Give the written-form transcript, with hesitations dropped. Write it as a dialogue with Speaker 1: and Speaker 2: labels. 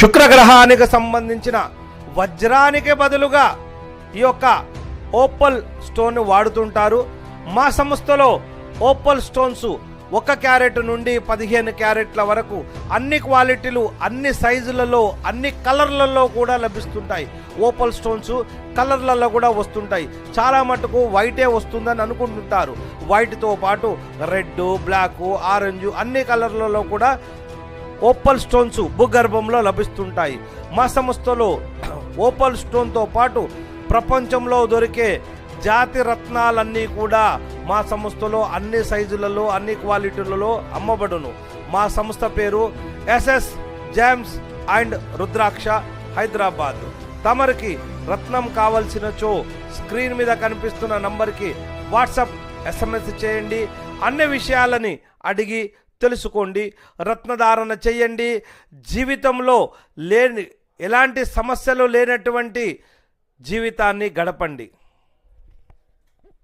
Speaker 1: శుక్రగ్రహానికి సంబంధించిన వజ్రానికి బదులుగా ఈ యొక్క ఓపల్ స్టోన్ వాడుతుంటారు. మా సంస్థలో ఓపల్ స్టోన్స్ 1 క్యారెట్ నుండి 15 క్యారెట్ల వరకు అన్ని క్వాలిటీలు, అన్ని సైజులలో, అన్ని కలర్లలో కూడా లభిస్తుంటాయి. ఓపల్ స్టోన్స్ కలర్లలో కూడా వస్తుంటాయి. చాలా మటుకు వైటే వస్తుందని అనుకుంటుంటారు. వైట్తో పాటు రెడ్, బ్లాక్, ఆరెంజ్ అన్ని కలర్లలో కూడా ఓపల్ స్టోన్స్ భూగర్భంలో లభిస్తుంటాయి. మా సంస్థలో ఓపల్ స్టోన్తో పాటు ప్రపంచంలో దొరికే జాతి రత్నాలన్నీ కూడా మా సంస్థలో అన్ని సైజులలో, అన్ని క్వాలిటీలలో అమ్మబడును. మా సంస్థ పేరు ఎస్ఎస్ జెమ్స్ అండ్ రుద్రాక్ష, హైదరాబాద్. తమరికి రత్నం కావలసినచో స్క్రీన్ మీద కనిపిస్తున్న నంబర్కి వాట్సాప్, SMS చేయండి. అన్ని విషయాలని అడిగి తెలుసుకోండి. రత్నధారణ చేయండి. జీవితంలో ఎలాంటి సమస్యలు లేనటువంటి జీవితాన్ని గడపండి.